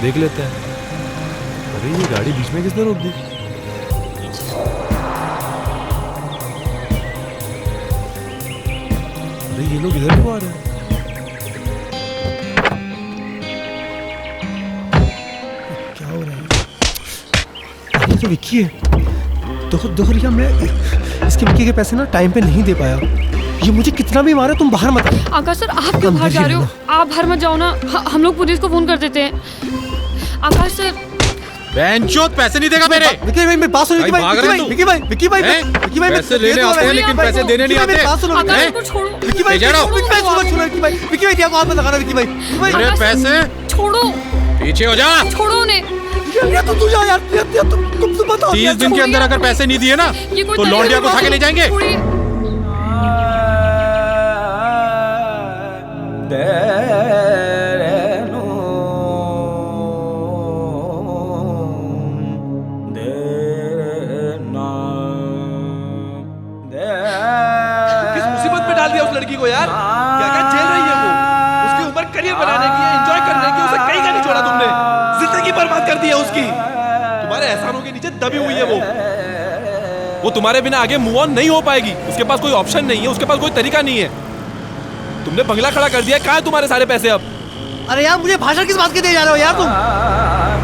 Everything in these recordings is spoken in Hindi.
देख लेते हैं। अरे ये गाड़ी बीच में किसने रोक दी? अरे ये लोग इधर क्यों आ रहे हैं? क्या हो रहा है? ये तो विक्की है। देखो रिया, मैं इसके विक्की के पैसे ना टाइम पे नहीं दे पाया। ये मुझे कितना भी मारे, तुम बाहर मत। आकाश सर, आप क्यों बाहर जा रहे हो? आप बाहर मत जाओ ना, हम लोग पुलिस को फोन कर देते हैं। आकाश सर, बेंचोद पैसे नहीं देगा मेरे। विक्की भाई मेरी बात सुनो। विक्की भाई पैसे लेने आते हैं लेकिन पैसे देने नहीं आते। आकाश को छोड़ो। विक्की भाई रिया को हाथ मत लगाना। विक्की भाई मेरे पैसे छोड़ो, पीछे हो जा। छोड़ो उन्हें। तू जा यार, तुम बताओ। 30 दिन के अंदर अगर पैसे नहीं दिए ना तो लौंडिया को उठा के ले जाएंगे। किस मुसीबत में डाल दिया उस लड़की को यार। क्या क्या झेल रही है वो। उसकी उम्र करियर बनाने की, एंजॉय करने की, उसे कहीं का नहीं छोड़ा तुमने। जिंदगी बर्बाद कर दी है उसकी। तुम्हारे एहसानों के नीचे दबी हुई है वो तुम्हारे बिना आगे मूव ऑन नहीं हो पाएगी। उसके पास कोई ऑप्शन नहीं है, उसके पास कोई तरीका नहीं है। तुमने बंगला खड़ा कर दिया। कहाँ है तुम्हारे सारे पैसे अब? अरे यार, मुझे भाषण किस बात के दे जा रहे हो यार तुम?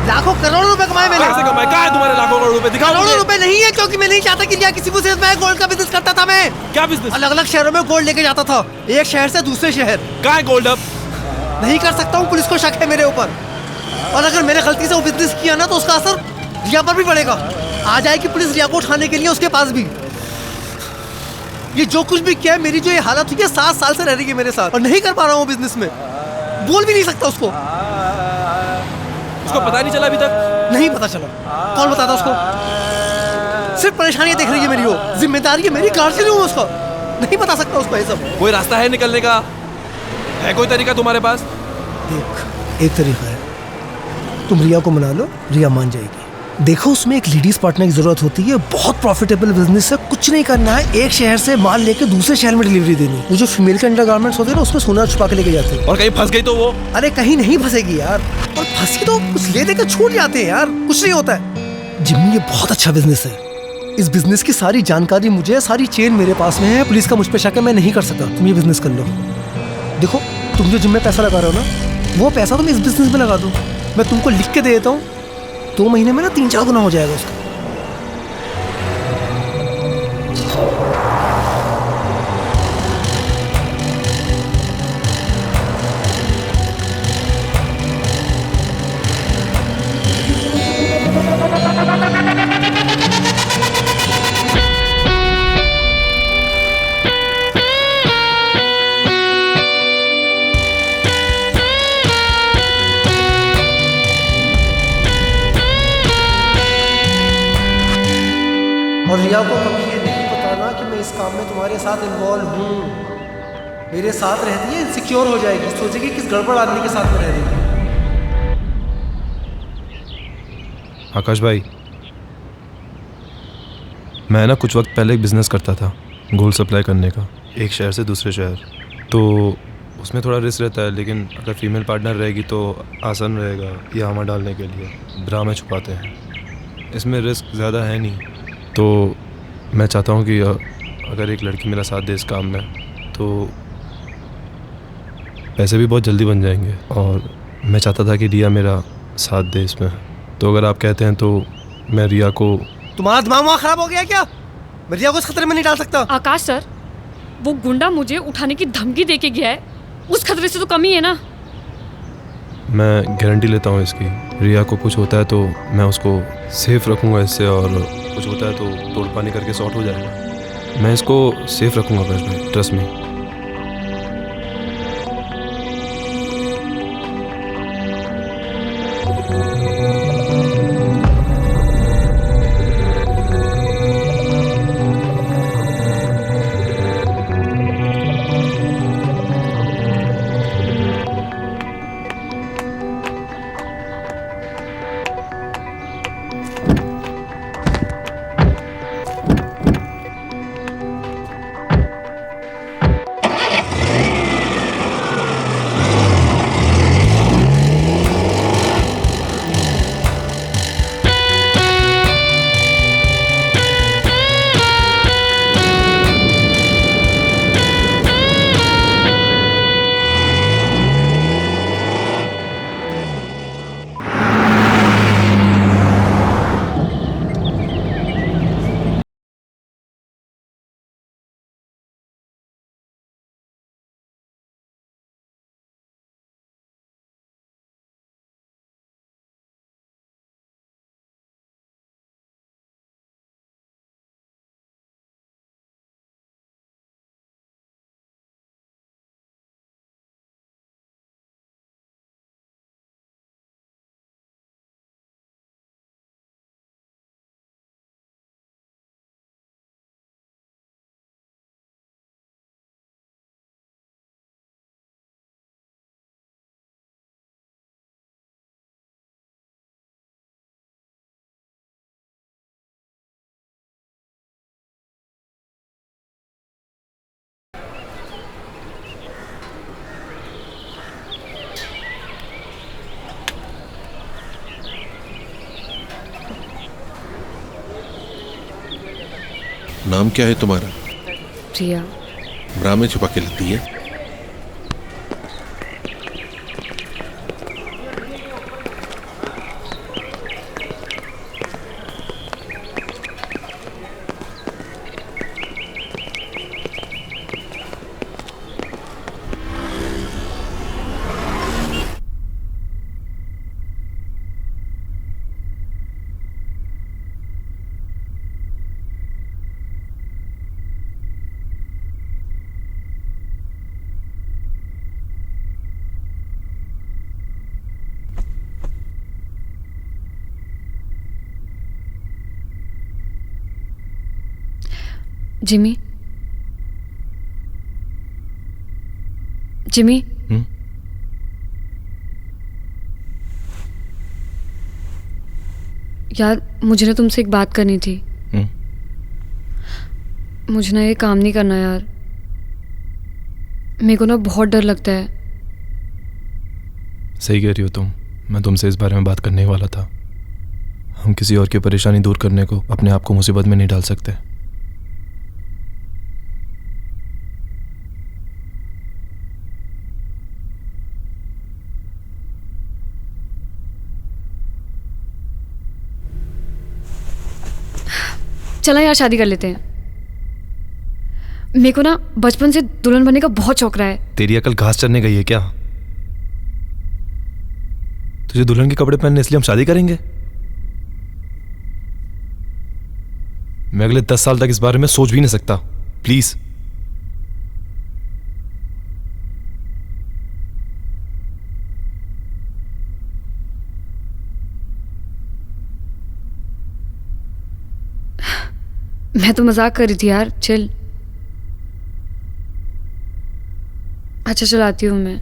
लाखों करोड़ों रुपए कमाए मैंने। कहाँ से कमाए? कहाँ है तुम्हारे लाखों करोड़ रुपए? दिखाओ। करोड़ों रुपए नहीं है, क्योंकि मैं नहीं चाहता कि किसी को सिर्फ मैं गोल्ड का बिजनेस करता था। मैं क्या बिजनेस? अलग अलग शहरों में गोल्ड लेके जाता था, एक शहर से दूसरे शहर। कहाँ है गोल्ड अब? नहीं कर सकता हूँ, पुलिस को शक है मेरे ऊपर। और अगर मैंने गलती से वो बिजनेस किया ना तो उसका असर रिया पर भी पड़ेगा। आ जाएगी पुलिस रिया को उठाने के लिए उसके पास भी। ये जो कुछ भी किया है, मेरी जो ये हालत हुई है, 7 साल से रह रही है मेरे साथ और नहीं कर पा रहा हूँ बिजनेस में। बोल भी नहीं सकता उसको पता नहीं चला अभी तक? नहीं पता चला। कौन बताता उसको? सिर्फ परेशानियां देख रही है मेरी वो। जिम्मेदारी है मेरी, गार्जियन हूँ उसका। नहीं बता सकता उसको ये सब। कोई रास्ता है निकलने का? है कोई तरीका तुम्हारे पास? देख, एक तरीका है, तुम रिया को मना लो, रिया मान जाएगी। देखो, उसमें एक लेडीज पार्टनर की जरूरत होती है। बहुत प्रॉफिटेबल बिजनेस है। कुछ नहीं करना है, एक शहर से माल लेके दूसरे शहर में डिलीवरी देनी। वो जो फीमेल के अंडरगारमेंट्स होते हैं ना, उसमें सोना छुपा के लेके जाते हैं। और कहीं फंस गई तो वो? अरे कहीं नहीं फंसेगी यार। और फंसी तो कुछ ले देकर छूट जाते हैं यार, कुछ नहीं होता है। जिम्मी, ये बहुत अच्छा बिजनेस है। इस बिजनेस की सारी जानकारी मुझे, सारी चेन मेरे पास में है। पुलिस का मुझ पर शक है, मैं नहीं कर सकता। तुम ये बिजनेस कर लो। देखो, तुम जो जिम में पैसा लगा रहे हो ना, वो पैसा तुम इस बिजनेस में लगा दो। मैं तुमको लिख के दे देता हूँ, 2 महीने में ना 3-4 गुना हो जाएगा उसका। और रिया को कभी ये नहीं बताना कि मैं इस काम में तुम्हारे साथ इन्वॉल्व हूँ। मेरे साथ रहती है, इनसिक्योर हो जाएगी, सोचेगी किस गड़बड़ आदमी के साथ में रह रही है। आकाश भाई, मैं ना कुछ वक्त पहले एक बिज़नेस करता था, गोल्ड सप्लाई करने का, एक शहर से दूसरे शहर। तो उसमें थोड़ा रिस्क रहता है, लेकिन अगर फीमेल पार्टनर रहेगी तो आसान रहेगा ये हमा डालने के लिए। ब्रा में छुपाते हैं, इसमें रिस्क ज़्यादा है नहीं। तो मैं चाहता हूँ कि अगर एक लड़की मेरा साथ दे इस काम में तो पैसे भी बहुत जल्दी बन जाएंगे। और मैं चाहता था कि रिया मेरा साथ दे इसमें। तो अगर आप कहते हैं तो मैं रिया को... तुम्हारा दिमाग वहाँ खराब हो गया क्या? मैं रिया को इस खतरे में नहीं डाल सकता। आकाश सर, वो गुंडा मुझे उठाने की धमकी देके गया है, उस खतरे से तो कम ही है ना। मैं गारंटी लेता हूँ इसकी, रिया को कुछ होता है तो मैं उसको सेफ रखूँगा इससे, और कुछ होता है तो तोड़ पानी करके सॉर्ट हो जाएगा। मैं इसको सेफ रखूँगा आकाश भाई, ट्रस्ट मी। नाम क्या है तुम्हारा? रिया। ब्रा में छुपा के लेती है। जिमी, जिमी, यार मुझे ना तुमसे एक बात करनी थी। मुझे ना ये काम नहीं करना यार, मेरे को ना बहुत डर लगता है। सही कह रही हो तुम, मैं तुमसे इस बारे में बात करने ही वाला था। हम किसी और की परेशानी दूर करने को अपने आप को मुसीबत में नहीं डाल सकते। चला यार शादी कर लेते हैं। मेरे को ना बचपन से दुल्हन बनने का बहुत शौक रहा है। तेरी अकल घास चरने गई है क्या? तुझे दुल्हन के कपड़े पहनने इसलिए हम शादी करेंगे? मैं अगले 10 साल तक इस बारे में सोच भी नहीं सकता। प्लीज। मैं तो मजाक कर रही थी यार, चिल। अच्छा चलाती हूँ मैं।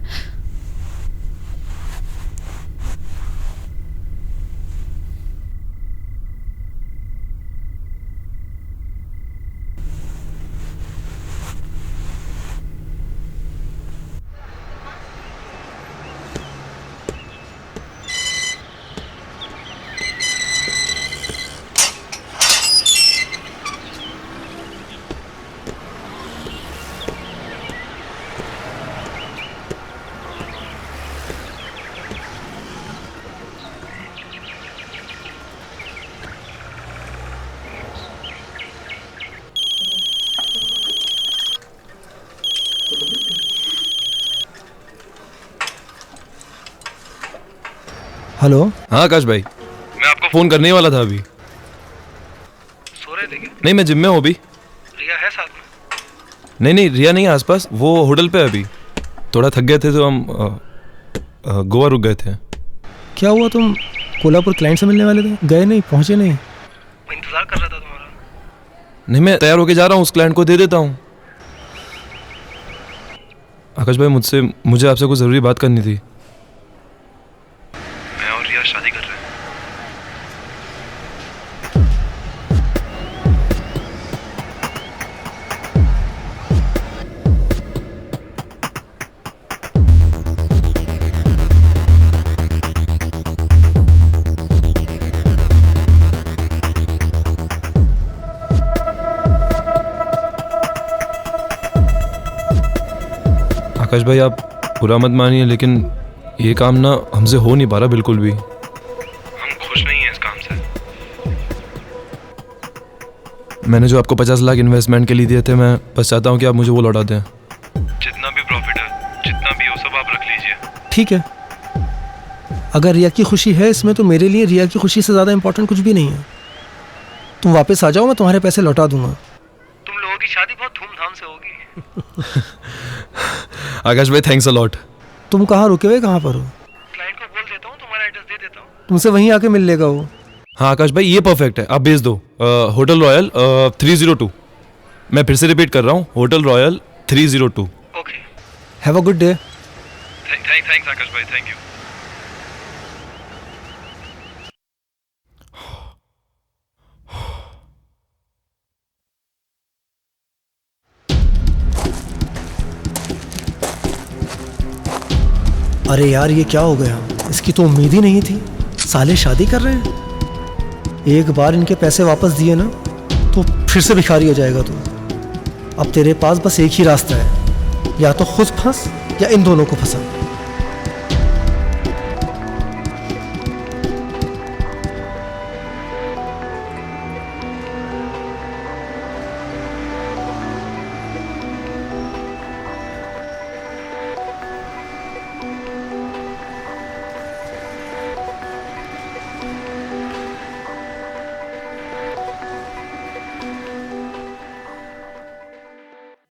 हेलो। हाँ आकाश भाई, मैं आपको फोन करने ही वाला था अभी। सो रहे थे क्या? नहीं, मैं जिम में हूँ अभी। रिया है साथ में? नहीं, रिया नहीं है आसपास, वो होटल पे है अभी। थोड़ा थक गए थे तो हम गोवा रुक गए थे। क्या हुआ, तुम कोल्हापुर क्लाइंट से मिलने वाले थे, गए नहीं, पहुंचे नहीं? मैं इंतजार कर रहा था तुम्हारा। नहीं, मैं तैयार होके जा रहा हूँ, उस क्लाइंट को दे देता हूँ। आकाश भाई, मुझे आपसे कुछ ज़रूरी बात करनी थी। मैं और रिया शादी कर रहे हैं। आकाश भाई, आप बुरा मत मानिए, लेकिन ये काम ना हमसे हो नहीं पा रहा बिल्कुल भी। हम खुश नहीं हैं इस काम से। मैंने जो आपको 50 लाख इन्वेस्टमेंट के लिए दिए थे, मैं बस चाहता हूँ कि आप मुझे वो लौटा दें। जितना भी प्रॉफिट है, जितना भी हो, सब आप रख लीजिए। ठीक है, अगर रिया की खुशी है इसमें तो मेरे लिए रिया की खुशी से ज़्यादा इंपॉर्टेंट कुछ भी नहीं है। तुम वापस आ जाओ, मैं तुम्हारे पैसे लौटा दूंगा। तुम लोगों की शादी बहुत धूमधाम से होगी। आकाश भाई, थैंक्स अ लॉट। तुम कहाँ रुके हुए, कहाँ पर हो? क्लाइंट को बोल देता हूँ, तुम्हारा एड्रेस दे देता हूँ, तुमसे वहीं आके मिल लेगा वो। हाँ आकाश भाई, ये परफेक्ट है, आप भेज दो। Hotel Royal 302। मैं फिर से रिपीट कर रहा हूँ, Hotel Royal 302। Okay, have a good day. Thanks Akash भाई, थैंक यू। अरे यार, ये क्या हो गया? इसकी तो उम्मीद ही नहीं थी। साले शादी कर रहे हैं। एक बार इनके पैसे वापस दिए ना तो फिर से भिखारी हो जाएगा तू। अब तेरे पास बस एक ही रास्ता है, या तो खुद फंस या इन दोनों को फंसा।